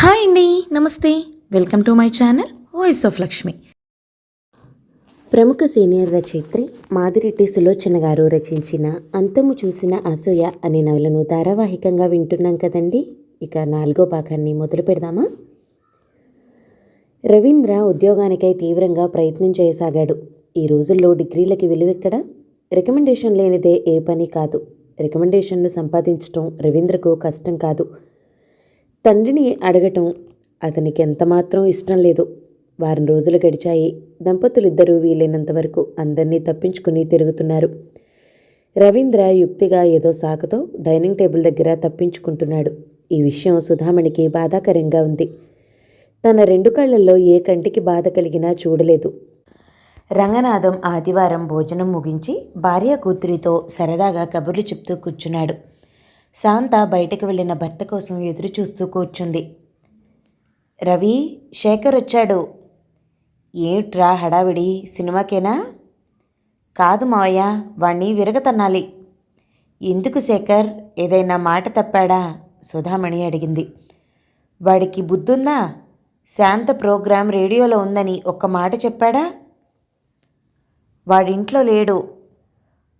Hi అండి, నమస్తే. Welcome to my channel voice of Lakshmi. ప్రముఖ సీనియర్ రచయిత్రి మాదిరెడ్డి సులోచన గారు రచించిన అంతము చూసిన అసూయ అనే నవలను ధారావాహికంగా వింటున్నాం కదండి. ఇక 4వ భాగాన్ని మొదలు పెడదామా? రవీంద్ర ఉద్యోగానికై తీవ్రంగా ప్రయత్నం చేయసాగాడు. ఈ రోజుల్లో డిగ్రీలకి విలువెక్కడ? రికమెండేషన్ లేనిదే ఏ పని కాదు. రికమెండేషన్ను సంపాదించటం రవీంద్రకు కష్టం కాదు. తండ్రిని అడగటం అతనికి ఎంతమాత్రం ఇష్టం లేదు. వారం రోజులు గడిచాయి. దంపతులిద్దరూ వీలైనంత వరకు అందరినీ తప్పించుకుని తిరుగుతున్నారు. రవీంద్ర యుక్తిగా ఏదో సాకుతో డైనింగ్ టేబుల్ దగ్గర తప్పించుకుంటున్నాడు. ఈ విషయం సుధామణికి బాధాకరంగా ఉంది. తన 2 కళ్ళల్లో ఏ కంటికి బాధ కలిగినా చూడలేదు. రంగనాథం ఆదివారం భోజనం ముగించి భార్య కూతురితో సరదాగా కబుర్లు చెప్తూ కూర్చున్నాడు. శాంత బయటకు వెళ్ళిన భర్త కోసం ఎదురు చూస్తూ కూర్చుంది. రవి, శేఖర్ వచ్చాడు. ఏమిట్రా హడావిడి? సినిమాకేనా? కాదు మావయ్య, వాణ్ణి విరగతన్నాలి. ఎందుకు శేఖర్, ఏదైనా మాట తప్పాడా? సుధామణి అడిగింది. వాడికి బుద్ధుందా? శాంత ప్రోగ్రాం రేడియోలో ఉందని ఒక్క మాట చెప్పాడా? వాడింట్లో లేడు.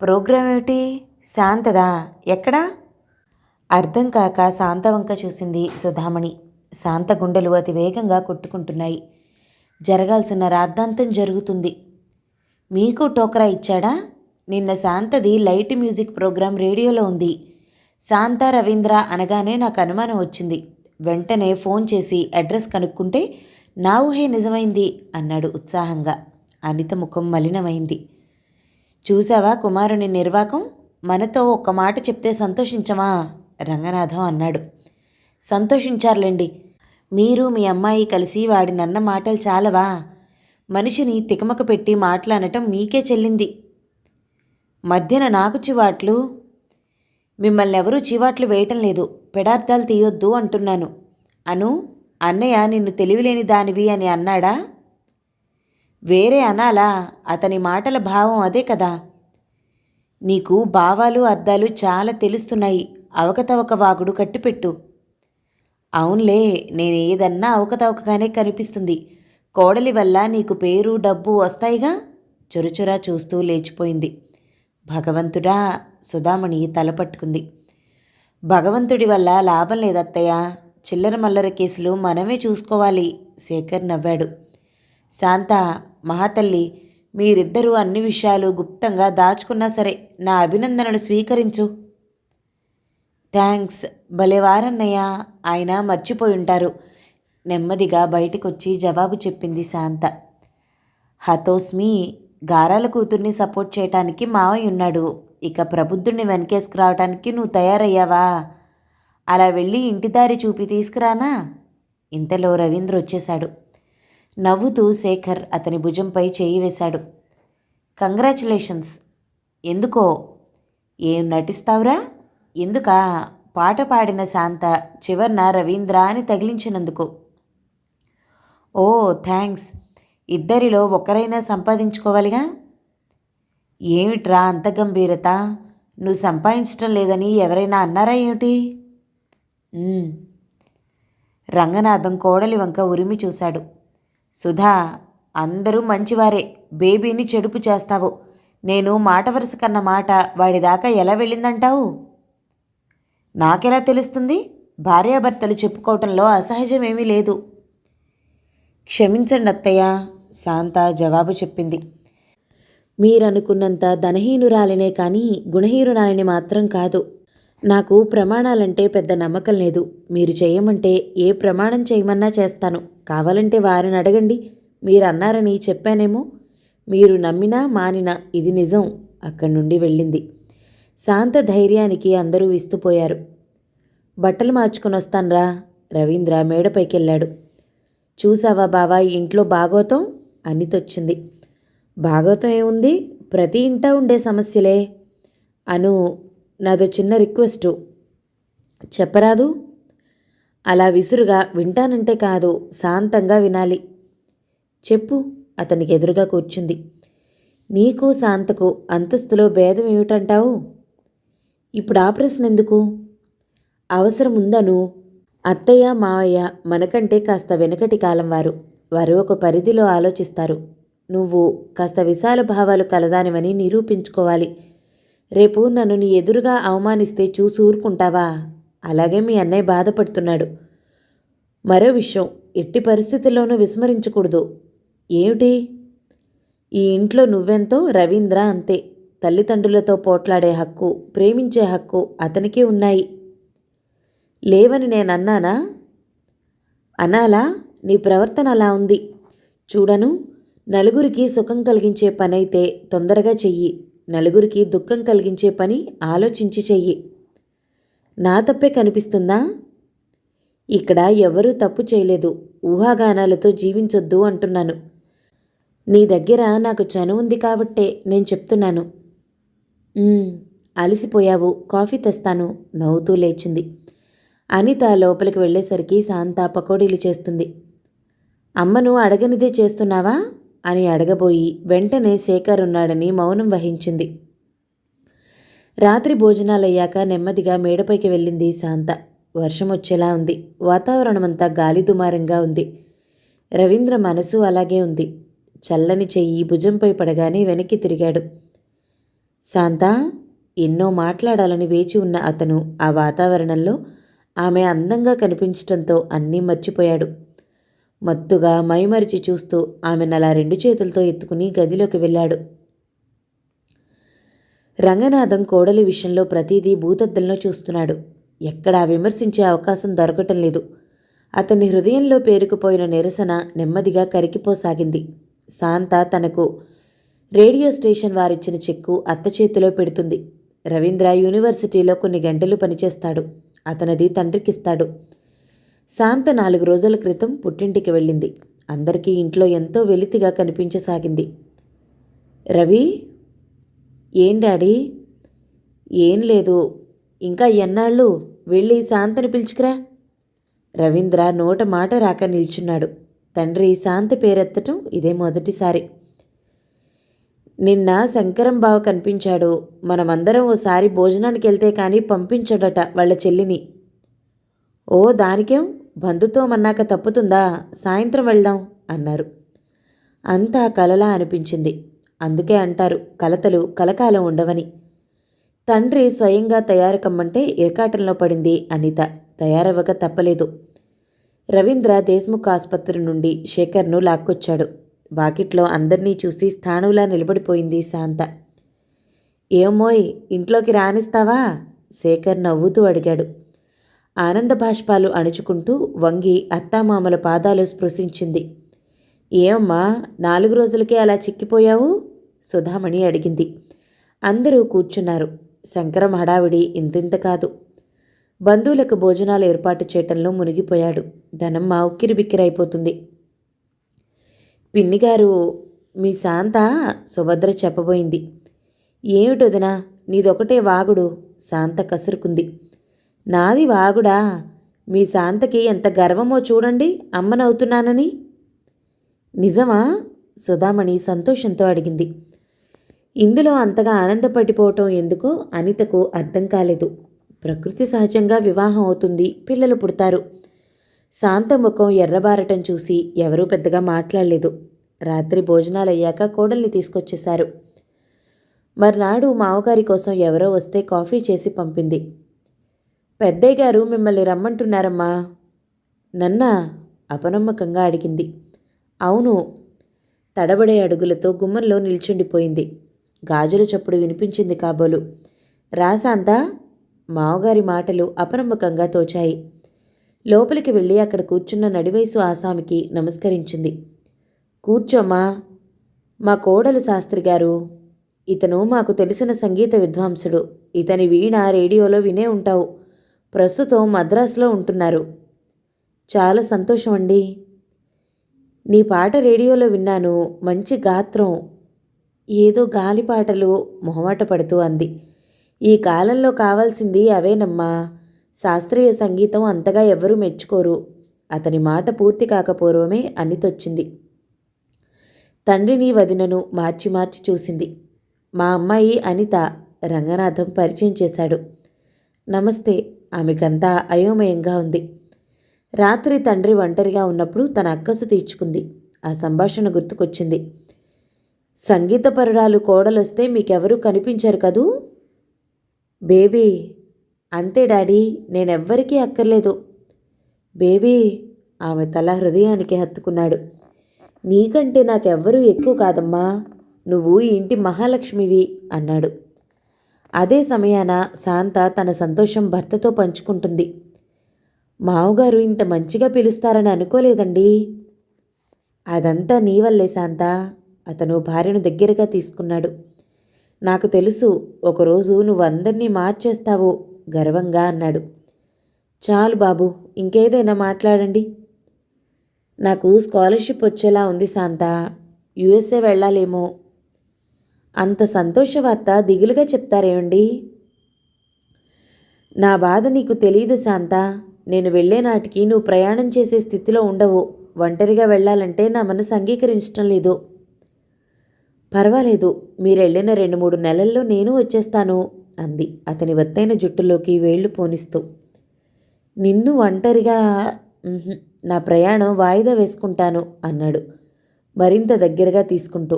ప్రోగ్రాం ఏమిటి? శాంతదా? ఎక్కడా? అర్థం కాక శాంత వంక చూసింది సుధామణి. శాంత గుండెలు అతి వేగంగా కొట్టుకుంటున్నాయి. జరగాల్సిన రాద్ధాంతం జరుగుతుంది. మీకు టోకరా ఇచ్చాడా? నిన్న శాంతది లైట్ మ్యూజిక్ ప్రోగ్రాం రేడియోలో ఉంది. శాంత రవీంద్ర అనగానే నాకు అనుమానం వచ్చింది. వెంటనే ఫోన్ చేసి అడ్రస్ కనుక్కుంటే నా ఊహే నిజమైంది అన్నాడు ఉత్సాహంగా. అనిత ముఖం మలినమైంది. చూసావా కుమారుని నిర్వాకం? మనతో ఒక్క మాట చెప్తే సంతోషించమా? రంగనాథం అన్నాడు. సంతోషించారులేండి. మీరు మీ అమ్మాయి కలిసి వాడినన్న మాటలు చాలవా? మనిషిని తికమక పెట్టి మాట్లాడటం మీకే చెల్లింది. మధ్యన నాకు చివాట్లు? మిమ్మల్ని ఎవరూ చివాట్లు వేయటం లేదు. పెడార్థాలు తీయొద్దు అంటున్నాను. అను, అన్నయ్య నిన్ను తెలివిలేని దానివి అని అన్నాడా? వేరే అనాలా? అతని మాటల భావం అదే కదా. నీకు భావాలు అర్థాలు చాలా తెలుస్తున్నాయి. అవకతవక వాగుడు కట్టిపెట్టు. అవునులే, నేనేదన్నా అవకతవకగానే కనిపిస్తుంది. కోడలి వల్ల నీకు పేరు డబ్బు వస్తాయిగా. చొరచొరా చూస్తూ లేచిపోయింది. భగవంతుడా! సుధామణి తలపట్టుకుంది. భగవంతుడి వల్ల లాభం లేదత్తయ్య. చిల్లర మల్లర కేసులు మనమే చూసుకోవాలి. శేఖర్ నవ్వాడు. శాంత, మహాతల్లి, మీరిద్దరూ అన్ని విషయాలు గుప్తంగా దాచుకున్నా సరే నా అభినందనలు స్వీకరించు. థ్యాంక్స్, భలేవారన్నయ్య. ఆయన మర్చిపోయి ఉంటారు. నెమ్మదిగా బయటికొచ్చి జవాబు చెప్పింది శాంత. హతోస్మి, గారాల కూతుర్ని సపోర్ట్ చేయటానికి మావయ్య ఉన్నాడు. ఇక ప్రబుద్ధుణ్ణి వెనకేసుకురావటానికి నువ్వు తయారయ్యావా? అలా వెళ్ళి ఇంటిదారి చూపి తీసుకురానా? ఇంతలో రవీంద్ర వచ్చేశాడు. నవ్వుతూ శేఖర్ అతని భుజంపై చేయి వేశాడు. కంగ్రాచులేషన్స్. ఎందుకో? ఏం నటిస్తావురా? ఎందుకా? పాట పాడిన శాంత చివర్న రవీంద్ర అని తగిలించినందుకు. ఓ థ్యాంక్స్. ఇద్దరిలో ఒకరైనా సంపాదించుకోవాలిగా. ఏమిట్రా అంత గంభీరత? నువ్వు సంపాదించటం లేదని ఎవరైనా అన్నారా ఏమిటి? రంగనాథం కోడలి వంక ఉరిమి చూశాడు. సుధా, అందరూ మంచివారే. బేబీని చెడుపు చేస్తావు. నేను మాట వరుస కన్న మాట వాడిదాకా ఎలా వెళ్ళిందంటావు? నాకెలా తెలుస్తుంది? భార్యాభర్తలు చెప్పుకోవటంలో అసహజమేమీ లేదు. క్షమించండి అత్తయ్య, శాంత జవాబు చెప్పింది. మీరనుకున్నంత ధనహీనురాలినే కానీ గుణహీనురాలిని మాత్రం కాదు. నాకు ప్రమాణాలంటే పెద్ద నమ్మకం లేదు. మీరు చేయమంటే ఏ ప్రమాణం చేయమన్నా చేస్తాను. కావాలంటే వారిని అడగండి. మీరు అన్నారని చెప్పానేమో. మీరు నమ్మినా మానినా ఇది నిజం. అక్కడి నుండి వెళ్ళింది. శాంత ధైర్యానికి అందరూ విస్తుపోయారు. బట్టలు మార్చుకొని వస్తాన్రా. రవీంద్ర మేడపైకెళ్ళాడు. చూసావా బావా, ఇంట్లో భాగవతం? అనితొచ్చింది. భాగవతం ఏముంది? ప్రతి ఇంటా ఉండే సమస్యలే. అను, నాదో చిన్న రిక్వెస్టు. చెప్పరాదు? అలా విసురుగా వింటానంటే కాదు, శాంతంగా వినాలి. చెప్పు. అతనికి ఎదురుగా కూర్చుంది. నీకు శాంతకు అంతస్తులో భేదం ఏమిటంటావు? ఇప్పుడు ఆ ప్రశ్న ఎందుకు? అవసరం ఉందను. అత్తయ్య మావయ్య మనకంటే కాస్త వెనుకటి కాలం వారు. వారు ఒక పరిధిలో ఆలోచిస్తారు. నువ్వు కాస్త విశాల భావాలు కలదానివని నిరూపించుకోవాలి. రేపు నన్ను నీ ఎదురుగా అవమానిస్తే చూసి ఊరుకుంటావా? అలాగే మీ అన్నయ్య బాధపడుతున్నాడు. మరో విషయం, ఎట్టి పరిస్థితుల్లోనూ విస్మరించకూడదు. ఏమిటి? ఈ ఇంట్లో నువ్వెంతో రవీంద్ర అంతే. తల్లిదండ్రులతో పోట్లాడే హక్కు, ప్రేమించే హక్కు అతనికి ఉన్నాయి. లేవని నేనన్నానా? అనాలా? నీ ప్రవర్తన అలా ఉంది. చూడను, నలుగురికి సుఖం కలిగించే పనైతే తొందరగా చెయ్యి. నలుగురికి దుఃఖం కలిగించే పని ఆలోచించి చెయ్యి. నా తప్పే కనిపిస్తుందా? ఇక్కడ ఎవరూ తప్పు చేయలేదు. ఊహాగానాలతో జీవించొద్దు అంటున్నాను. నీ దగ్గర నాకు చనువు ఉంది కాబట్టే నేను చెప్తున్నాను. అలసిపోయావు, కాఫీ తెస్తాను నవ్వుతూ లేచింది. అనిత లోపలికి వెళ్ళేసరికి శాంత పకోడీలు చేస్తుంది. అమ్మను అడగనిదే చేస్తున్నావా అని అడగబోయి వెంటనే శేఖర్ ఉన్నాడని మౌనం వహించింది. రాత్రి భోజనాలయ్యాక నెమ్మదిగా మేడపైకి వెళ్ళింది శాంత. వర్షం వచ్చేలా ఉంది. వాతావరణమంతా గాలి దుమారంగా ఉంది. రవీంద్ర మనసు అలాగే ఉంది. చల్లని చెయ్యి భుజంపై పడగానే వెనక్కి తిరిగాడు. శాంత, ఎన్నో మాట్లాడాలని వేచి ఉన్న అతను ఆ వాతావరణంలో ఆమె అందంగా కనిపించటంతో అన్నీ మర్చిపోయాడు. మత్తుగా మైమరిచి చూస్తూ ఆమెనలా 2 చేతులతో ఎత్తుకుని గదిలోకి వెళ్ళాడు. రంగనాథం కోడలి విషయంలో ప్రతిదీ భూతద్దంలో చూస్తున్నాడు. ఎక్కడా విమర్శించే అవకాశం దొరకటం లేదు. అతని హృదయంలో పేరుకుపోయిన నిరసన నెమ్మదిగా కరిగిపోసాగింది. శాంత తనకు రేడియో స్టేషన్ వారిచ్చిన చెక్కు అత్త చేతిలో పెడుతుంది. రవీంద్ర యూనివర్సిటీలో కొన్ని గంటలు పనిచేస్తాడు. అతనది తండ్రికిస్తాడు. శాంత 4 రోజుల క్రితం పుట్టింటికి వెళ్ళింది. అందరికీ ఇంట్లో ఎంతో వెలితిగా కనిపించసాగింది. రవి, ఏం డాడీ? ఏం లేదు. ఇంకా ఎన్నాళ్ళు? వెళ్ళి శాంతని పిలుచుకురా. రవీంద్ర నోట మాట రాక నిల్చున్నాడు. తండ్రి శాంతి పేరెత్తటం ఇదే మొదటిసారి. నిన్న శంకరం బావ కనిపించాడు. మనమందరం ఓసారి భోజనానికి వెళ్తే కానీ పంపించడట వాళ్ళ చెల్లిని. ఓ, దానికేం? బంధుత్వం అన్నాక తప్పుతుందా? సాయంత్రం వెళ్దాం అన్నారు. అంతా కలలా అనిపించింది. అందుకే అంటారు కలతలు కలకాలం ఉండవని. తండ్రి స్వయంగా తయారు కమ్మంటే ఇరకాటంలో పడింది అనిత. తయారవ్వక తప్పలేదు. రవీంద్ర దేశ్ముఖ్ ఆసుపత్రి నుండి శేఖర్ను లాక్కొచ్చాడు. వాకిట్లో అందర్నీ చూసి స్థాణువులా నిలబడిపోయింది శాంత. ఏమోయ్, ఇంట్లోకి రానిస్తావా? శేఖర్ నవ్వుతూ అడిగాడు. ఆనంద బాష్పాలు అణుచుకుంటూ వంగి అత్తామామల పాదాలు స్పృశించింది. ఏమమ్మా, 4 రోజులకే అలా చిక్కిపోయావు? సుధామణి అడిగింది. అందరూ కూర్చున్నారు. శంకరం హడావిడి ఇంతింత కాదు. బంధువులకు భోజనాలు ఏర్పాటు చేయటంలో మునిగిపోయాడు. ధనమ్మ ఉక్కిరిబిక్కిరైపోతుంది. పిన్నిగారు, మీ శాంత సుభద్ర చెప్పబోయింది. ఏమిటొదినా, నీదొకటే వాగుడు. శాంత కసురుకుంది. నాది వాగుడా? మీ శాంతకి ఎంత గర్వమో చూడండి, అమ్మనవుతున్నానని. నిజమా? సుధామణి సంతోషంతో అడిగింది. ఇందులో అంతగా ఆనందపడిపోవటం ఎందుకో అనితకు అర్థం కాలేదు. ప్రకృతి సహజంగా వివాహం అవుతుంది, పిల్లలు పుడతారు. శాంత ముఖం ఎర్రబారటం చూసి ఎవరూ పెద్దగా మాట్లాడలేదు. రాత్రి భోజనాలయ్యాక కోడల్ని తీసుకొచ్చేశారు. మర్నాడు మావగారి కోసం ఎవరో వస్తే కాఫీ చేసి పంపింది. పెద్దయ్య గారు మిమ్మల్ని రమ్మంటున్నారమ్మా. నన్నా? అపనమ్మకంగా అడిగింది. అవును. తడబడే అడుగులతో గుమ్మంలో నిల్చుండిపోయింది. గాజుల చప్పుడు వినిపించింది కాబోలు. రాశాంతా? మావగారి మాటలు అపనమ్మకంగా తోచాయి. లోపలికి వెళ్ళి అక్కడ కూర్చున్న నడివయసు ఆసామికి నమస్కరించింది. కూర్చోమ్మా. మా కోడలు శాస్త్రి గారు. ఇతను మాకు తెలిసిన సంగీత విద్వాంసుడు. ఇతని వీణ రేడియోలో వినే ఉంటావు. ప్రస్తుతం మద్రాసులో ఉంటున్నారు. చాలా సంతోషం అండి. నీ పాట రేడియోలో విన్నాను. మంచి గాత్రం. ఏదో గాలిపాటలు మొహమాట పడుతూ అంది. ఈ కాలంలో కావాల్సింది అవేనమ్మా. శాస్త్రీయ సంగీతం అంతగా ఎవరూ మెచ్చుకోరు. అతని మాట పూర్తి కాకపోవడమే అనితొచ్చింది. తండ్రిని వదినను మార్చి మార్చి చూసింది. మా అమ్మాయి అనిత. రంగనాథం పరిచయం చేశాడు. నమస్తే. ఆమెకంతా అయోమయంగా ఉంది. రాత్రి తండ్రి ఒంటరిగా ఉన్నప్పుడు తన అక్కసు తీర్చుకుంది. ఆ సంభాషణ గుర్తుకొచ్చింది. సంగీతపరురాలు కోడలొస్తే మీకెవరూ కనిపించారు కదూ? బేబీ, అంతే డాడీ, నేనెవ్వరికీ అక్కర్లేదు. బేబీ, ఆమె తల హృదయానికి హత్తుకున్నాడు. నీకంటే నాకెవ్వరూ ఎక్కువ కాదమ్మా, నువ్వు ఈ ఇంటి మహాలక్ష్మివి అన్నాడు. అదే సమయాన శాంత తన సంతోషం భర్తతో పంచుకుంటుంది. మావగారు ఇంత మంచిగా పిలుస్తారని అనుకోలేదండి. అదంతా నీ వల్లే శాంత. అతను భార్యను దగ్గరగా తీసుకున్నాడు. నాకు తెలుసు, ఒకరోజు నువ్వందరినీ మార్చేస్తావు గర్వంగా అన్నాడు. చాలు బాబు, ఇంకేదైనా మాట్లాడండి. నాకు స్కాలర్షిప్ వచ్చేలా ఉంది శాంత, యుఎస్ఏ వెళ్ళాలేమో. అంత సంతోష వార్త దిగులుగా చెప్తారేమండి? నా బాధ నీకు తెలీదు శాంత. నేను వెళ్ళే నాటికి నువ్వు ప్రయాణం చేసే స్థితిలో ఉండవు. ఒంటరిగా వెళ్ళాలంటే నా మనసు అంగీకరించటం లేదు. పర్వాలేదు, మీరెళ్ళిన 2-3 నెలల్లో నేను వచ్చేస్తాను అంది అతని వత్తైన జుట్టులోకి వేళ్లు పోనిస్తూ. నిన్ను ఒంటరిగా నా ప్రయాణం వాయిదా వేసుకుంటాను అన్నాడు మరింత దగ్గరగా తీసుకుంటూ.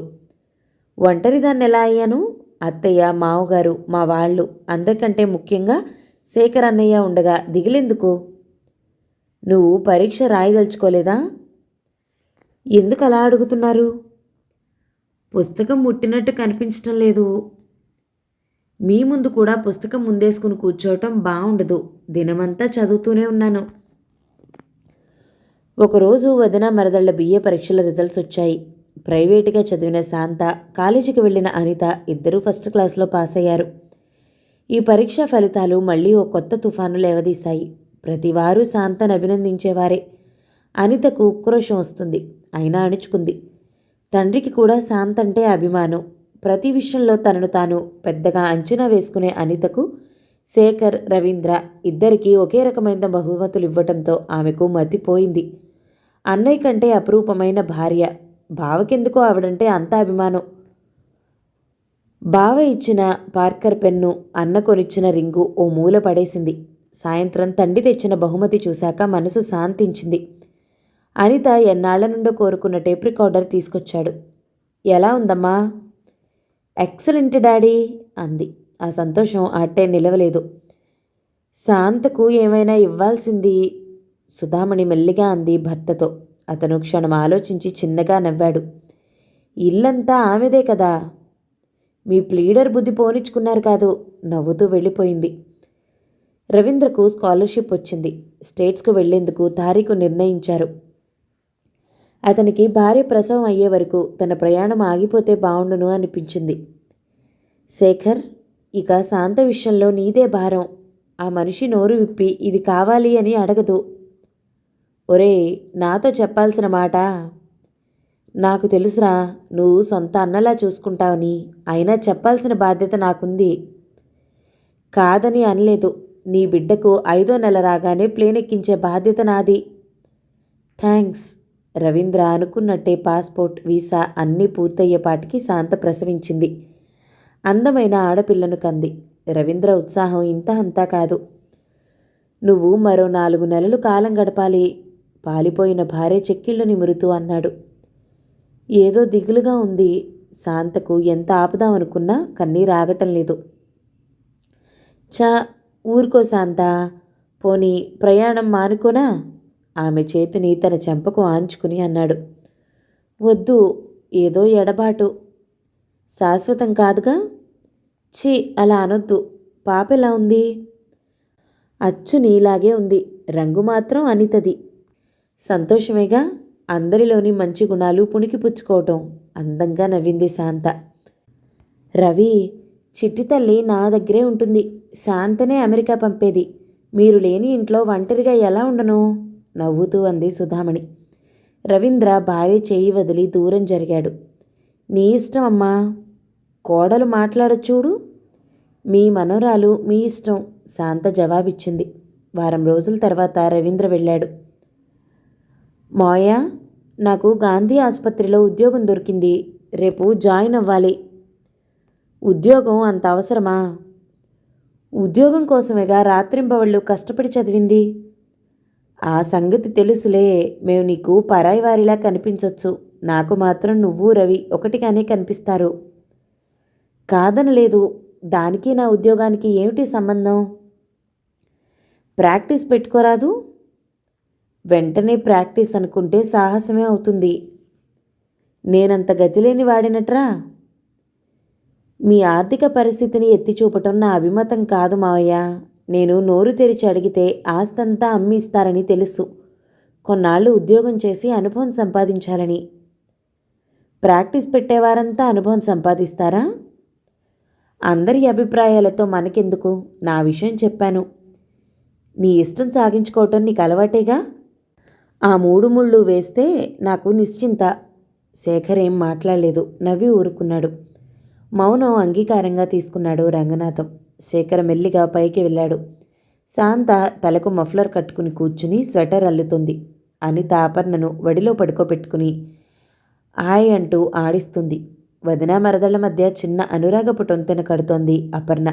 ఒంటరిదాన్ని ఎలా అయ్యాను? అత్తయ్య, మావగారు, మా వాళ్ళు, అందరికంటే ముఖ్యంగా శేఖర్ అన్నయ్య ఉండగా దిగులెందుకు? నువ్వు పరీక్ష రాయదలుచుకోలేదా? ఎందుకు అలా అడుగుతున్నారు? పుస్తకం ముట్టినట్టు కనిపించటం లేదు. మీ ముందు కూడా పుస్తకం ముందేసుకుని కూర్చోవటం బాగుండదు. దినమంతా చదువుతూనే ఉన్నాను. ఒకరోజు వదిన మరదళ్ల బిఏ పరీక్షల రిజల్ట్స్ వచ్చాయి. ప్రైవేటుగా చదివిన శాంత, కాలేజీకి వెళ్ళిన అనిత ఇద్దరూ ఫస్ట్ క్లాస్లో పాస్ అయ్యారు. ఈ పరీక్షా ఫలితాలు మళ్ళీ ఓ కొత్త తుఫాను లేవదీశాయి. ప్రతివారు శాంతను అభినందించేవారే. అనితకు ఉక్రోషం వస్తుంది, అయినా అణుచుకుంది. తండ్రికి కూడా శాంత అంటే అభిమానం. ప్రతి విషయంలో తనను తాను పెద్దగా అంచనా వేసుకునే అనితకు శేఖర్, రవీంద్ర ఇద్దరికీ ఒకే రకమైన బహుమతులు ఇవ్వటంతో ఆమెకు మతిపోయింది. అన్నయ్య కంటే అపురూపమైన భార్య. బావకెందుకో ఆవిడంటే అంత అభిమానం. బావ ఇచ్చిన పార్కర్ పెన్ను, అన్న కొనిచ్చిన రింగు ఓ మూల పడేసింది. సాయంత్రం తండ్రి తెచ్చిన బహుమతి చూశాక మనసు శాంతించింది. అనిత ఎన్నాళ్ల నుండో కోరుకున్న టేప్ రికార్డర్ తీసుకొచ్చాడు. ఎలా ఉందమ్మా? ఎక్సలెంట్ డాడీ అంది. ఆ సంతోషం అట్టే నిలవలేదు. శాంతకు ఏమైనా ఇవ్వాల్సింది సుధామణి మెల్లిగా అంది భర్తతో. అతను క్షణం ఆలోచించి చిన్నగా నవ్వాడు. ఇల్లంతా ఆమెదే కదా. మీ ప్లీడర్ బుద్ధి పోనిచ్చుకున్నారు కాదు. నవ్వుతూ వెళ్ళిపోయింది. రవీంద్రకు స్కాలర్షిప్ వచ్చింది. స్టేట్స్కు వెళ్లేందుకు తారీఖు నిర్ణయించారు. అతనికి భార్య ప్రసవం అయ్యే వరకు తన ప్రయాణం ఆగిపోతే బావుండును అనిపించింది. శేఖర్, ఇక శాంత విషయంలో నీదే భారం. ఆ మనిషి నోరు విప్పి ఇది కావాలి అని అడగదు. ఒరే, నాతో చెప్పాల్సిన మాట. నాకు తెలుసురా, నువ్వు సొంత అన్నలా చూసుకుంటావని. అయినా చెప్పాల్సిన బాధ్యత నాకుంది. కాదని అనలేదు. నీ బిడ్డకు 5వ నెల రాగానే ప్లేన్ ఎక్కించే బాధ్యత నాది. థ్యాంక్స్. రవీంద్ర అనుకున్నట్టే పాస్పోర్ట్, వీసా అన్నీ పూర్తయ్యేపాటికి శాంత ప్రసవించింది. అందమైన ఆడపిల్లను కంది. రవీంద్ర ఉత్సాహం ఇంత అంతా కాదు. నువ్వు మరో 4 నెలలు కాలం గడపాలి. పాలిపోయిన భార్య చెక్కిళ్ళు నిమురుతూ అన్నాడు. ఏదో దిగులుగా ఉంది. శాంతకు ఎంత ఆపుదామనుకున్నా కన్నీరాగటం లేదు. చా, ఊరుకో శాంత. పోనీ ప్రయాణం మానుకోనా? ఆమె చేతిని తన చెంపకు ఆంచుకుని అన్నాడు. వద్దు, ఏదో ఎడబాటు. శాశ్వతం కాదుగా. ఛీ, అలా అనొద్దు. పాపెలా ఉంది? అచ్చు నీలాగే ఉంది. రంగు మాత్రం అనితది. సంతోషమేగా. అందరిలోని మంచి గుణాలు పుణికిపుచ్చుకోవటం. అందంగా నవ్వింది శాంత. రవి, చిట్టి తల్లి నా దగ్గరే ఉంటుంది. శాంతనే అమెరికా పంపేది. మీరు లేని ఇంట్లో ఒంటరిగా ఎలా ఉండను? నవ్వుతూ అంది సుధామణి. రవీంద్ర భార్య చేయి వదిలి దూరం జరిగాడు. నీ ఇష్టం అమ్మా. కోడలు మాట్లాడచూడు. మీ మనోరాలు మీ ఇష్టం, శాంత జవాబిచ్చింది. వారం రోజుల తర్వాత రవీంద్ర వెళ్ళాడు. మాయా, నాకు గాంధీ ఆసుపత్రిలో ఉద్యోగం దొరికింది. రేపు జాయిన్ అవ్వాలి. ఉద్యోగం అంత అవసరమా? ఉద్యోగం కోసమేగా రాత్రింబవళ్ళు కష్టపడి చదివింది. ఆ సంగతి తెలుసులే. మేము నీకు పరాయి వారిలా కనిపించొచ్చు. నాకు మాత్రం నువ్వు రవి ఒకటిగానే కనిపిస్తారు. కాదనలేదు. దానికి నా ఉద్యోగానికి ఏమిటి సంబంధం? ప్రాక్టీస్ పెట్టుకోరాదు? వెంటనే ప్రాక్టీస్ అనుకుంటే సాహసమే అవుతుంది. నేనంత గతిలేని వాడినట్రా? మీ ఆర్థిక పరిస్థితిని ఎత్తి చూపటం నా అభిమతం కాదు మావయ్య. నేను నోరు తెరిచి అడిగితే ఆస్తంతా అమ్మి ఇస్తారని తెలుసు. కొన్నాళ్ళు ఉద్యోగం చేసి అనుభవం సంపాదించాలని. ప్రాక్టీస్ పెట్టేవారంతా అనుభవం సంపాదిస్తారా? అందరి అభిప్రాయాలతో మనకెందుకు? నా విషయం చెప్పాను. నీ ఇష్టం సాగించుకోవటం నీకు అలవాటేగా. ఆ 3 ముళ్ళు వేస్తే నాకు నిశ్చింత. శేఖర్ ఏం మాట్లాడలేదు, నవ్వి ఊరుకున్నాడు. మౌనం అంగీకారంగా తీసుకున్నాడు రంగనాథం. శేఖర్ మెల్లిగా పైకి వెళ్ళాడు. శాంత తలకు మఫ్లర్ కట్టుకుని కూర్చుని స్వెటర్ అల్లుతుంది. అనిత అపర్ణను వడిలో పడుకోబెట్టుకుని హాయ్ అంటూ ఆడిస్తుంది. వదినా మరదళ్ల మధ్య చిన్న అనురాగపు టొంతెన కడుతోంది అపర్ణ.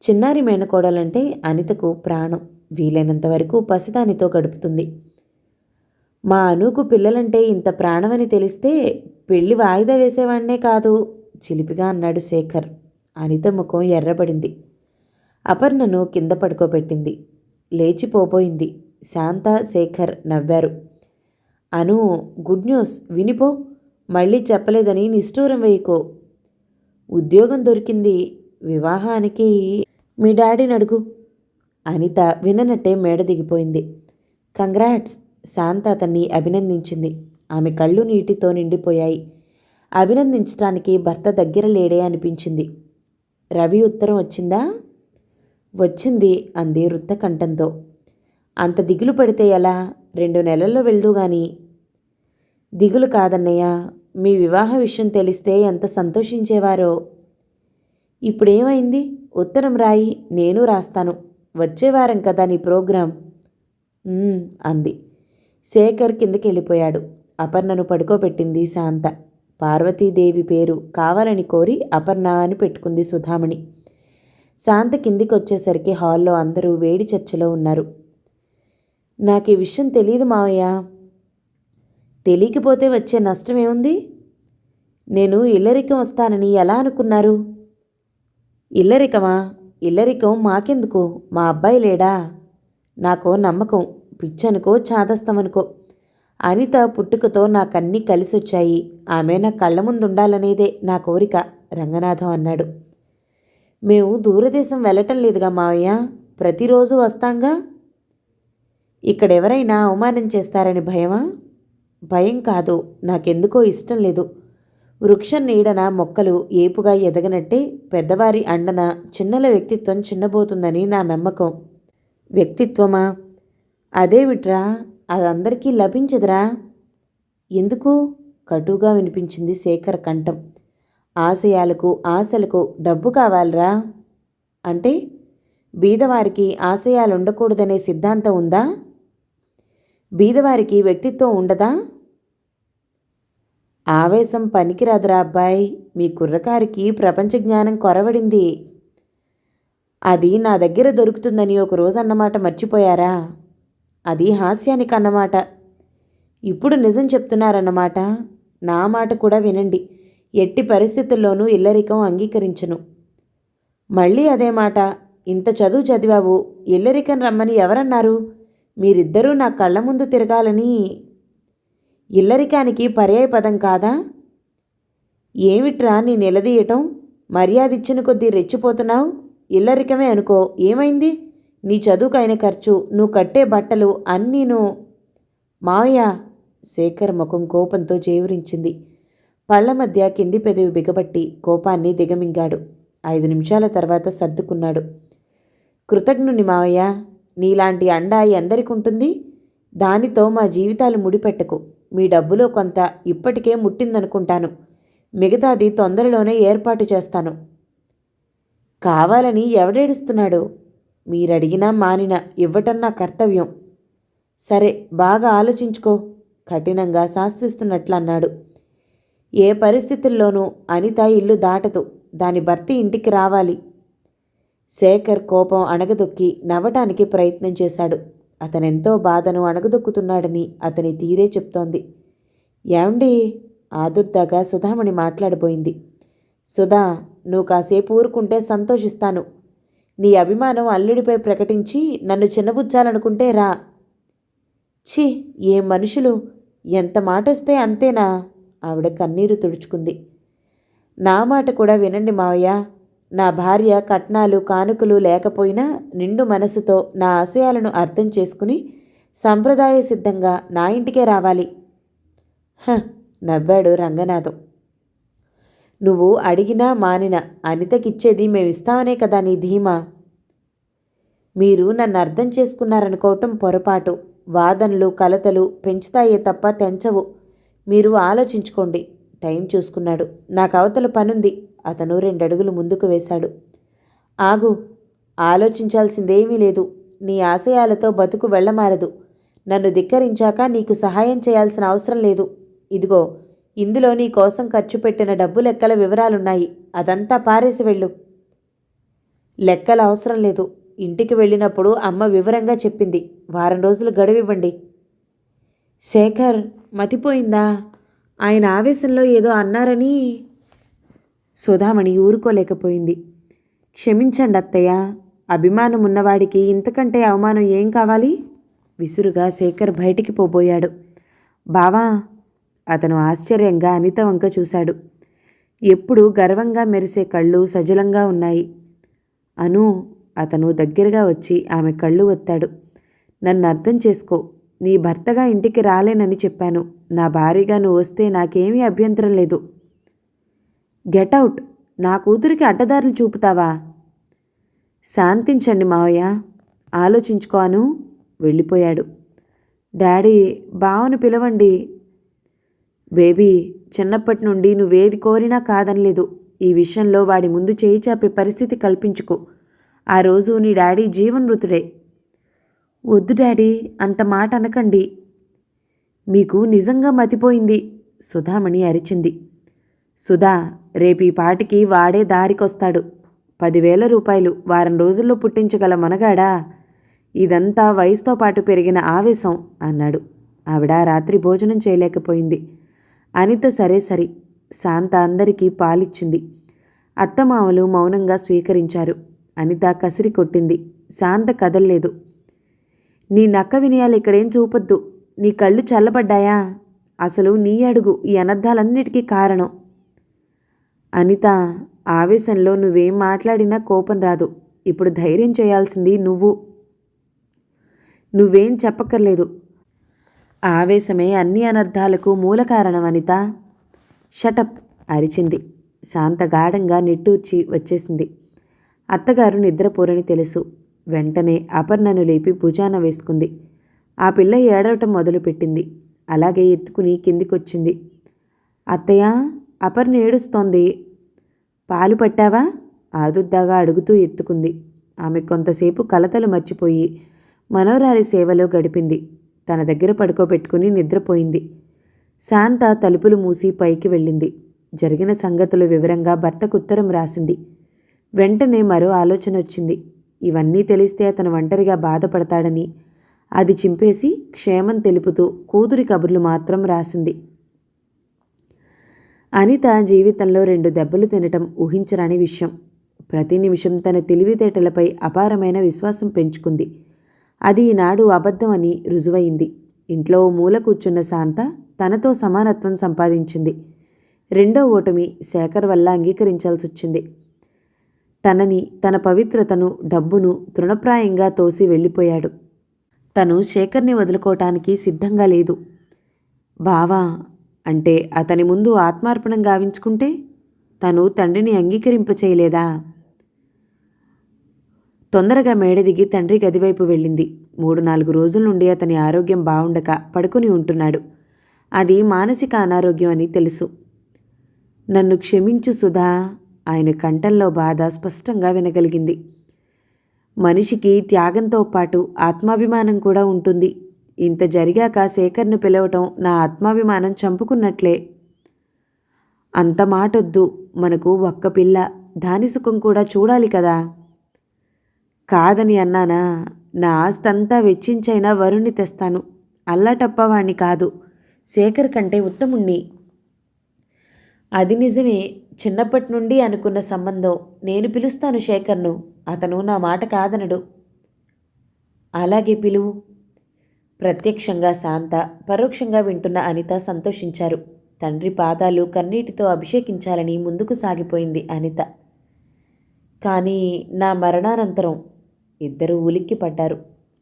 చిన్నారి మేనకోడలంటే అనితకు ప్రాణం. వీలైనంత వరకు పసిదానితో గడుపుతుంది. మా అనుకు పిల్లలంటే ఇంత ప్రాణమని తెలిస్తే పెళ్లి వాయిదా వేసేవాణ్ణే కాదు, చిలిపిగా అన్నాడు శేఖర్. అనిత ముఖం ఎర్రబడింది. అపర్ణను కింద పడుకోబెట్టింది. లేచిపోబోయింది. శాంత, శేఖర్ నవ్వారు. అను, గుడ్ న్యూస్ వినిపో. మళ్ళీ చెప్పలేదని నిష్ఠూరం వేయకో. ఉద్యోగం దొరికింది. వివాహానికి మీ డాడీని అడుగు. అనిత విననట్టే మేడ దిగిపోయింది. కంగ్రాట్స్. శాంత అతన్ని అభినందించింది. ఆమె కళ్ళు నీటితో నిండిపోయాయి. అభినందించటానికి భర్త దగ్గర లేడే అనిపించింది. రవి ఉత్తరం వచ్చిందా? వచ్చింది అంది వృత్త కంఠంతో. అంత దిగులు పడితే ఎలా? 2 నెలల్లో వెళ్దు గాని. దిగులు కాదన్నయ్య, మీ వివాహ విషయం తెలిస్తే ఎంత సంతోషించేవారో. ఇప్పుడేమైంది? ఉత్తరం రాయి, నేను రాస్తాను. వచ్చే వారం కదా నీ ప్రోగ్రాం. అంది. శేఖర్ కిందకి వెళ్ళిపోయాడు. అపర్ణను పడుకోబెట్టింది శాంత. పార్వతీదేవి పేరు కావాలని కోరి అపర్ణ అని పెట్టుకుంది సుధామణి. శాంత కిందికి వచ్చేసరికి హాల్లో అందరూ వేడి చర్చలో ఉన్నారు. నాకు ఈ విషయం తెలియదు మావయ్య. తెలియకపోతే వచ్చే నష్టం ఏముంది? నేను ఇల్లరికం వస్తానని ఎలా అనుకున్నారు? ఇల్లరికమా? ఇల్లరికం మాకెందుకు? మా అబ్బాయి లేడా? నాకో నమ్మకం, పిచ్చనుకో చాదస్తమనుకో. అనిత పుట్టుకతో నాకన్నీ కలిసొచ్చాయి. ఆమె నా కళ్ళ ముందుండాలనేదే నా కోరిక, రంగనాథం అన్నాడు. మేము దూరదేశం వెళ్ళటం లేదుగా మావయ్య, ప్రతిరోజు వస్తాంగా. ఇక్కడెవరైనా అవమానం చేస్తారని భయమా? భయం కాదు, నాకెందుకో ఇష్టం లేదు. వృక్షం నీడన మొక్కలు ఏపుగా ఎదగనట్టే పెద్దవారి అండన చిన్నల వ్యక్తిత్వం చిన్నబోతుందని నా నమ్మకం. వ్యక్తిత్వమా? అదేమిట్రా, అదందరికీ లభించదురా. ఎందుకు? కటుగా వినిపించింది శేఖర్ కంఠం. ఆశయాలకు ఆశలకు డబ్బు కావాలరా. అంటే బీదవారికి ఆశయాలుండకూడదనే సిద్ధాంతం ఉందా? బీదవారికి వ్యక్తిత్వం ఉండదా? ఆవేశం పనికిరాదురా అబ్బాయి. మీ కుర్రకారికి ప్రపంచ జ్ఞానం కొరవడింది. అది నా దగ్గర దొరుకుతుందని ఒకరోజు అన్నమాట మర్చిపోయారా? అది హాస్యానికి అన్నమాట. ఇప్పుడు నిజం చెప్తున్నారన్నమాట. నా మాట కూడా వినండి. ఎట్టి పరిస్థితుల్లోనూ ఇల్లరికం అంగీకరించను. మళ్ళీ అదే మాట. ఇంత చదువు చదివావు, ఇల్లరికం రమ్మని ఎవరన్నారు? మీరిద్దరూ నా కళ్ళ ముందు తిరగాలని. ఇల్లరికానికి పర్యాయ పదం కాదా? ఏమిట్రా నీ నిలదీయటం? మర్యాదిచ్చిన కొద్దీ రెచ్చిపోతున్నావు. ఇల్లరికమే అనుకో, ఏమైంది? నీ చదువుకైన ఖర్చు, నువ్వు కట్టే బట్టలు అన్నీను. మావయ్య, శేఖర్ ముఖం కోపంతో చేవురించింది. పళ్ల మధ్య కింది పెదవి బిగబట్టి కోపాన్ని దిగమింగాడు. 5 నిమిషాల తర్వాత సర్దుకున్నాడు. కృతజ్ఞుని మావయ్య. నీలాంటి అండ ఎందరికుంటుంది? దానితో మా జీవితాలు ముడిపెట్టకు. మీ డబ్బులో కొంత ఇప్పటికే ముట్టిందనుకుంటాను. మిగతాది తొందరలోనే ఏర్పాటు చేస్తాను. కావాలని ఎవడేడుస్తున్నాడు? మీరడిగినా మానినా ఇవ్వటం నా కర్తవ్యం. సరే, బాగా ఆలోచించుకో, కఠినంగా శాస్తిస్తున్నట్లు అన్నాడు. ఏ పరిస్థితుల్లోనూ అనిత ఇల్లు దాటదు. దాని భర్త ఇంటికి రావాలి. శేఖర్ కోపం అణగదొక్కి నవ్వటానికి ప్రయత్నం చేశాడు. అతనెంతో బాధను అణగదొక్కుతున్నాడని అతని తీరే చెప్తోంది. ఏమండి? ఆదుర్దాగా సుధామణి మాట్లాడబోయింది. సుధా, నువ్వు కాసేపు ఊరుకుంటే సంతోషిస్తాను. నీ అభిమానం అల్లుడిపై ప్రకటించి నన్ను చిన్నబుచ్చాలనుకుంటే రా. ఛీ, ఏం మనుషులు! ఎంత మాటొస్తే అంతేనా? ఆవిడ కన్నీరు తుడుచుకుంది. నా మాట కూడా వినండి మావయ్య. నా భార్య కట్నాలు కానుకలు లేకపోయినా నిండు మనసుతో నా ఆశయాలను అర్థం చేసుకుని సంప్రదాయ సిద్ధంగా నా ఇంటికే రావాలి. నవ్వాడు రంగనాథం. నువ్వు అడిగినా మానినా అనితకిచ్చేది మేమిస్తామనే కదా నీ ధీమా. మీరు నన్ను అర్థం చేసుకున్నారనుకోవటం పొరపాటు. వాదనలు కలతలు పెంచుతాయే తప్ప తెంచవు. మీరు ఆలోచించుకోండి. టైం చూసుకున్నాడు. నాకు అవతల పనుంది. అతను 2 అడుగులు ముందుకు వేశాడు. ఆగు. ఆలోచించాల్సిందేమీ లేదు. నీ ఆశయాలతో బతుకు వెళ్ళమారదు. నన్ను ధిక్కరించాక నీకు సహాయం చేయాల్సిన అవసరం లేదు. ఇదిగో, ఇందులో నీ కోసం ఖర్చు పెట్టిన డబ్బు లెక్కల వివరాలున్నాయి. అదంతా పారేసి వెళ్ళు. లెక్కల అవసరం లేదు. ఇంటికి వెళ్ళినప్పుడు అమ్మ వివరంగా చెప్పింది. వారం రోజులు గడువివ్వండి. శేఖర్ మతిపోయిందా? ఆయన ఆవేశంలో ఏదో అన్నారని సుధామణి ఊరుకోలేకపోయింది. క్షమించండి అత్తయ్య. అభిమానం ఉన్నవాడికి ఇంతకంటే అవమానం ఏం కావాలి? విసురుగా శేఖర్ బయటికి పోబోయాడు. బావా! అతను ఆశ్చర్యంగా అనిత వంక చూశాడు. ఎప్పుడూ గర్వంగా మెరిసే కళ్ళు సజలంగా ఉన్నాయి. అను, అతను దగ్గరగా వచ్చి ఆమె కళ్ళు ఒత్తాడు. నన్ను అర్థం చేసుకో. నీ భర్తగా ఇంటికి రాలేనని చెప్పాను. నా భార్యగా నువ్వు వస్తే నాకేమీ అభ్యంతరం లేదు. గెటౌట్. నా కూతురికి అడ్డదారులు చూపుతావా? శాంతించండి మావయ్య. ఆలోచించుకోను. వెళ్ళిపోయాడు. డాడీ, బావను పిలవండి. బేబీ, చిన్నప్పటి నుండి నువ్వేది కోరినా కాదనలేదు. ఈ విషయంలో వాడి ముందు చేయి చాపే పరిస్థితి కల్పించుకో. ఆ రోజు నీ డాడీ జీవన్మృతుడే. వద్దు డాడీ, అంత మాట అనకండి. మీకు నిజంగా మతిపోయింది, సుధామణి అరిచింది. సుధా, రేపీ పాటికి వాడే దారికొస్తాడు. 10,000 రూపాయలు వారం రోజుల్లో పుట్టించగల మనగాడా? ఇదంతా వయసుతో పాటు పెరిగిన ఆవేశం అన్నాడు. ఆవిడ రాత్రి భోజనం చేయలేకపోయింది. అనిత సరే సరి. శాంత అందరికీ పాలిచ్చింది. అత్తమామలు మౌనంగా స్వీకరించారు. అనిత కసిరి కొట్టింది. శాంత కదల్లేదు. నీ నక్క వినయాలు ఇక్కడేం చూపొద్దు. నీ కళ్ళు చల్లబడ్డాయా? అసలు నీ అడుగు ఈ అనర్థాలన్నిటికీ కారణం. అనిత, ఆవేశంలో నువ్వేం మాట్లాడినా కోపం రాదు. ఇప్పుడు ధైర్యం చేయాల్సింది నువ్వు. నువ్వేం చెప్పక్కర్లేదు. ఆవేశమే అన్ని అనర్థాలకు మూల కారణం అనిత. షటప్ అరిచింది. శాంత గాఢంగా నిట్టూర్చి వచ్చేసింది. అత్తగారు నిద్రపోరని తెలుసు. వెంటనే అపర్ణను లేపి భుజాన వేసుకుంది. ఆ పిల్ల ఏడవటం మొదలుపెట్టింది. అలాగే ఎత్తుకుని కిందికొచ్చింది. అత్తయ్య, అపర్ణ ఏడుస్తోంది. పాలు పట్టావా? ఆదుద్దాగా అడుగుతూ ఎత్తుకుంది. ఆమె కొంతసేపు కలతలు మర్చిపోయి మనోరాలి సేవలో గడిపింది. తన దగ్గర పడుకోబెట్టుకుని నిద్రపోయింది. శాంత తలుపులు మూసి పైకి వెళ్ళింది. జరిగిన సంగతులు వివరంగా భర్తకు ఉత్తరం రాసింది. వెంటనే మరో ఆలోచన వచ్చింది. ఇవన్నీ తెలిస్తే అతను ఒంటరిగా బాధపడతాడని అది చింపేసి క్షేమం తెలుపుతూ కూతురి కబుర్లు మాత్రం రాసింది. అనిత జీవితంలో 2 దెబ్బలు తినటం ఊహించరాని విషయం. ప్రతి నిమిషం తన తెలివితేటలపై అపారమైన విశ్వాసం పెంచుకుంది. అది ఈనాడు అబద్ధం అని రుజువైంది. ఇంట్లో మూల కూర్చున్న శాంత తనతో సమానత్వం సంపాదించింది. రెండో ఓటమి శేఖర్ వల్ల అంగీకరించాల్సొచ్చింది. తనని, తన పవిత్రతను, డబ్బును తృణప్రాయంగా తోసి వెళ్ళిపోయాడు. తను శేఖర్ని వదులుకోవటానికి సిద్ధంగా లేదు. బావా అంటే అతని ముందు ఆత్మార్పణం గావించుకుంటే తను తండ్రిని అంగీకరింపచేయలేదా? తొందరగా మేడ దిగి తండ్రి గదివైపు వెళ్ళింది. 3-4 రోజుల నుండి అతని ఆరోగ్యం బావుండక పడుకుని ఉంటున్నాడు. అది మానసిక అనారోగ్యం అని తెలుసు. నన్ను క్షమించు సుధా. ఆయన కంఠంలో బాధ స్పష్టంగా వినగలిగింది. మనిషికి త్యాగంతో పాటు ఆత్మాభిమానం కూడా ఉంటుంది. ఇంత జరిగాక శేఖర్ను పిలవటం నా ఆత్మాభిమానం చంపుకున్నట్లే. అంత మాటొద్దు. మనకు ఒక్క పిల్ల, దాని సుఖం కూడా చూడాలి కదా. కాదని అన్నానా? నా ఆస్తంతా వెచ్చించైనా వరుణ్ణి తెస్తాను. అల్లాటప్పవాణ్ణి కాదు, శేఖర్ కంటే ఉత్తముణ్ణి. అది నిజమే. చిన్నప్పటి నుండి అనుకున్న సంబంధం. నేను పిలుస్తాను శేఖర్ను. అతను నా మాట కాదనడు. అలాగే పిలువు. ప్రత్యక్షంగా శాంత, పరోక్షంగా వింటున్న అనిత సంతోషించారు. తండ్రి పాదాలు కన్నీటితో అభిషేకించాలని ముందుకు సాగిపోయింది అనిత. కానీ నా మరణానంతరం ఇద్దరూ ఉలిక్కిపడ్డారు.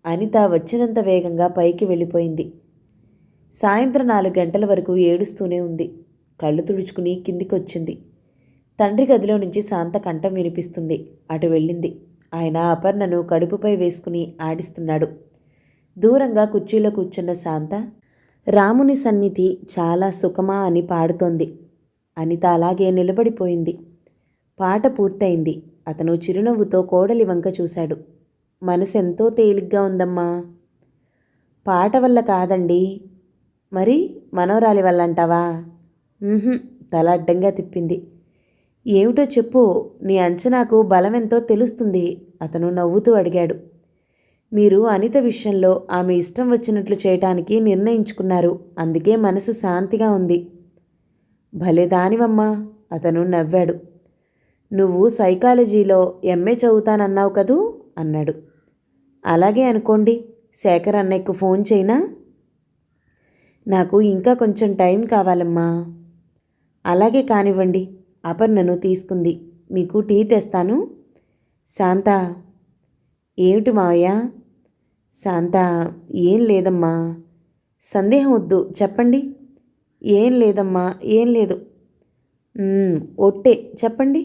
అనిత వచ్చినంత వేగంగా పైకి వెళ్ళిపోయింది. సాయంత్రం 4 గంటల వరకు ఏడుస్తూనే ఉంది. కళ్ళు తుడుచుకుని కిందికొచ్చింది. తండ్రి గదిలో నుంచి శాంత కంఠం వినిపిస్తుంది. అటు వెళ్ళింది. ఆయన అపర్ణను కడుపుపై వేసుకుని ఆడిస్తున్నాడు. దూరంగా కుర్చీలో కూర్చున్న శాంత రాముని సన్నిధి చాలా సుఖమా అని పాడుతోంది. అనిత అలాగే నిలబడిపోయింది. పాట పూర్తయింది. అతను చిరునవ్వుతో కోడలి వంక చూశాడు. మనసెంతో తేలిగ్గా ఉందమ్మా. పాట వల్ల కాదండి. మరి మనోరాలి వల్ల అంటావా? తల అడ్డంగా తిప్పింది. ఏమిటో చెప్పు. నీ అంచనాకు బలమెంతో తెలుస్తుంది. అతను నవ్వుతూ అడిగాడు. మీరు అనిత విషయంలో ఆమె ఇష్టం వచ్చినట్లు చేయటానికి నిర్ణయించుకున్నారు. అందుకే మనసు శాంతిగా ఉంది. భలే దానివమ్మా. అతను నవ్వాడు. నువ్వు సైకాలజీలో ఎంఏ చదువుతానన్నావు కదూ అన్నాడు. అలాగే అనుకోండి. శేఖర్ అన్నయ్యకు ఫోన్ చేయనా? నాకు ఇంకా కొంచెం టైం కావాలమ్మా. అలాగే కానివ్వండి. అపర్ణను తీసుకుంది. మీకు టీ తెస్తాను. శాంత. ఏమిటి మావయ్య? శాంత. ఏం లేదమ్మా. సందేహం వద్దు, చెప్పండి. ఏం లేదమ్మా, ఏం లేదు. ఒట్టే చెప్పండి.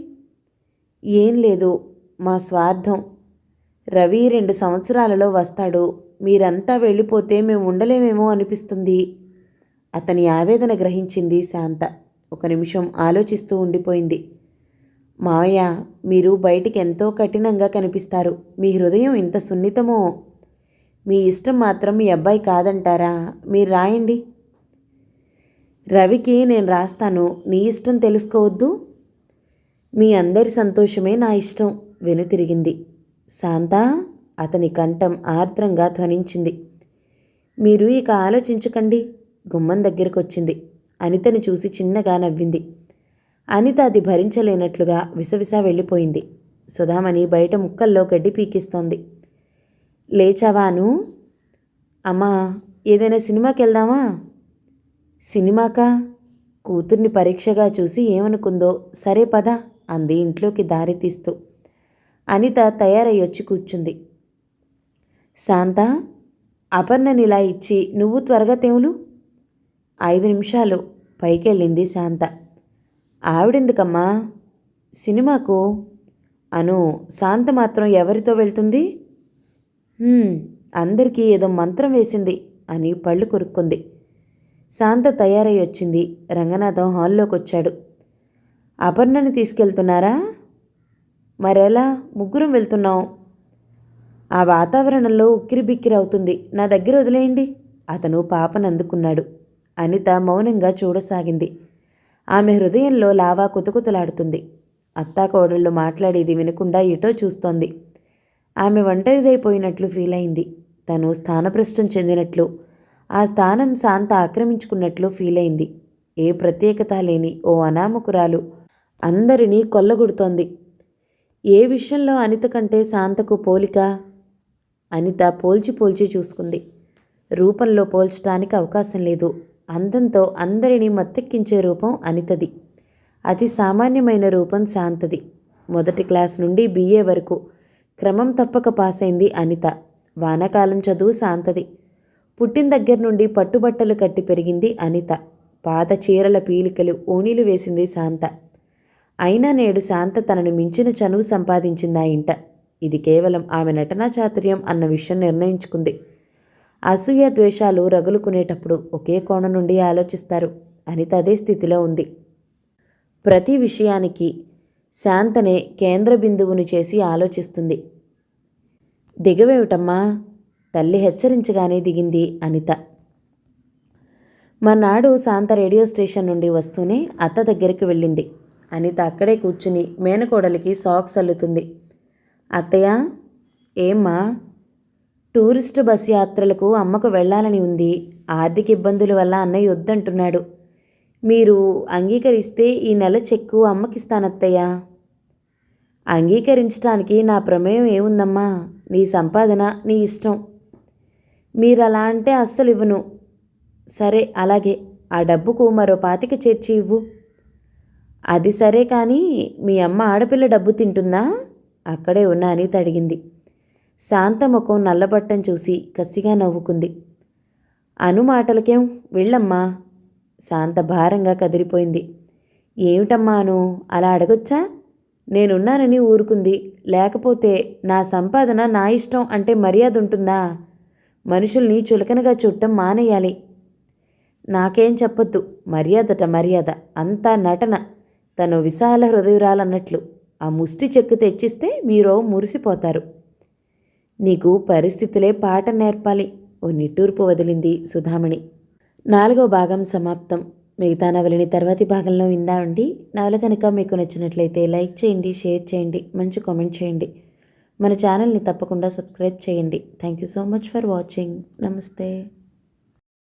ఏం లేదు, మా స్వార్థం. రవి 2 సంవత్సరాలలో వస్తాడు. మీరంతా వెళ్ళిపోతే మేము ఉండలేమేమో అనిపిస్తుంది. అతని ఆవేదన గ్రహించింది శాంత. 1 నిమిషం ఆలోచిస్తూ ఉండిపోయింది. మావయ్య, మీరు బయటికి ఎంతో కఠినంగా కనిపిస్తారు. మీ హృదయం ఇంత సున్నితమో. మీ ఇష్టం మాత్రం మీ అబ్బాయి కాదంటారా? మీరు రాయండి. రవికి నేను రాస్తాను. నీ ఇష్టం తెలుసుకోవద్దు. మీ అందరి సంతోషమే నా ఇష్టం. వెనుతిరిగింది. శాంత. అతని కంఠం ఆర్ద్రంగా ధ్వనించింది. మీరు ఇక ఆలోచించకండి. గుమ్మం దగ్గరకొచ్చింది. అనితను చూసి చిన్నగా నవ్వింది. అనిత అది భరించలేనట్లుగా విసవిసా వెళ్ళిపోయింది. సుధామణి బయట ముక్కల్లో గడ్డి పీకిస్తోంది. లేచావాను? అమ్మా, ఏదైనా సినిమాకి వెళ్దామా? సినిమాకా? కూతుర్ని పరీక్షగా చూసి ఏమనుకుందో. సరే పద అంది ఇంట్లోకి దారి తీస్తూ. అనిత తయారయ్యొచ్చి కూర్చుంది. శాంత, అపర్ణనిలా ఇచ్చి నువ్వు త్వరగా తెవులు. 5 నిమిషాలు. పైకెళ్ళింది శాంత. ఆవిడెందుకమ్మా? సినిమాకు. అను. శాంత మాత్రం ఎవరితో వెళ్తుంది? అందరికీ ఏదో మంత్రం వేసింది అని పళ్ళు కొరుక్కుంది. శాంత తయారై వచ్చింది. రంగనాథం హాల్లోకి వచ్చాడు. అపర్ణని తీసుకెళ్తున్నారా? మరెలా? ముగ్గురం వెళ్తున్నాం. ఆ వాతావరణంలో ఉక్కిరిబిక్కిరవుతుంది. నా దగ్గర వదిలేయండి. అతను పాపను అందుకున్నాడు. అనిత మౌనంగా చూడసాగింది. ఆమె హృదయంలో లావా కుతకుతలాడుతుంది. అత్తాకోడళ్ళు మాట్లాడేది వినకుండా ఎటో చూస్తోంది. ఆమె ఒంటరిదైపోయినట్లు ఫీల్ అయింది. తను స్థానభ్రష్టం చెందినట్లు, ఆ స్థానం శాంత ఆక్రమించుకున్నట్లు ఫీల్ అయింది. ఏ ప్రత్యేకత లేని ఓ అనామకురాలు అందరినీ కొల్లగొడుతోంది. ఏ విషయంలో అనిత కంటే శాంతకు పోలిక? అనిత పోల్చి పోల్చి చూసుకుంది. రూపంలో పోల్చడానికి అవకాశం లేదు. అందంతో అందరినీ మత్తెక్కించే రూపం అనితది. అతి సామాన్యమైన రూపం శాంతది. మొదటి క్లాస్ నుండి BA వరకు క్రమం తప్పక పాస్ అయింది అనిత. వానాకాలం చదువు శాంతది. పుట్టిన దగ్గర నుండి పట్టుబట్టలు కట్టి పెరిగింది అనిత. పాత చీరల పీలికలు, ఓణీలు వేసింది శాంత. అయినా నేడు శాంత తనను మించిన చనువు సంపాదించిందా ఇంట. ఇది కేవలం ఆమె నటనా చాతుర్యం అన్న విషయం నిర్ణయించుకుంది. అసూయ ద్వేషాలు రగులుకునేటప్పుడు ఒకే కోణం నుండి ఆలోచిస్తారు. అనిత అదే స్థితిలో ఉంది. ప్రతి విషయానికి శాంతనే కేంద్ర బిందువును చేసి ఆలోచిస్తుంది. దిగవేమిటమ్మా? తల్లి హెచ్చరించగానే దిగింది అనిత. మర్నాడు శాంత రేడియో స్టేషన్ నుండి వస్తూనే అత్త దగ్గరికి వెళ్ళింది. అనిత అక్కడే కూర్చుని మేనకోడలికి సాక్స్ అల్లుతుంది. అత్తయ్య. ఏమ్మా? టూరిస్టు బస్ యాత్రలకు అమ్మకు వెళ్ళాలని ఉంది. ఆర్థిక ఇబ్బందుల వల్ల అన్నయ్య వద్దంటున్నాడు. మీరు అంగీకరిస్తే ఈ నెల చెక్కు అమ్మకిస్తానత్తయ్యా. అంగీకరించడానికి నా ప్రమేయం ఏముందమ్మా? నీ సంపాదన నీ ఇష్టం. మీరలా అంటే అస్సలు ఇవ్వను. సరే అలాగే, ఆ డబ్బుకు మరో 25 చేర్చి ఇవ్వు. అది సరే కానీ మీ అమ్మ ఆడపిల్ల డబ్బు తింటుందా? అక్కడే ఉన్న అనిత అడిగింది. శాంత ముఖం నల్లబట్టం చూసి కసిగా నవ్వుకుంది. అను మాటలకేం, వెళ్ళమ్మా. శాంత భారంగా కదిలిపోయింది. ఏమిటమ్మా అను, అలా అడగొచ్చా? నేనున్నానని ఊరుకుంది. లేకపోతే నా సంపాదన నా ఇష్టం అంటే మర్యాద ఉంటుందా? మనుషుల్ని చులకనగా చూడటం మానేయాలి. నాకేం చెప్పొద్దు. మర్యాదట మర్యాద, అంతా నటన. తను విశాల హృదయురాలన్నట్లు. ఆ ముష్టి చెక్కు తెచ్చిస్తే మీరు మురిసిపోతారు. నీకు పరిస్థితులే పాఠం నేర్పాలి. ఓ నిట్టూర్పు వదిలింది సుధామణి. 4వ భాగం సమాప్తం. మిగతా నవలని తర్వాతి భాగంలో విందామండి. నవల కనుక మీకు నచ్చినట్లయితే లైక్ చేయండి, షేర్ చేయండి, మంచి కామెంట్ చేయండి. మన ఛానల్ని తప్పకుండా సబ్స్క్రైబ్ చేయండి. Thank you so much for watching. నమస్తే.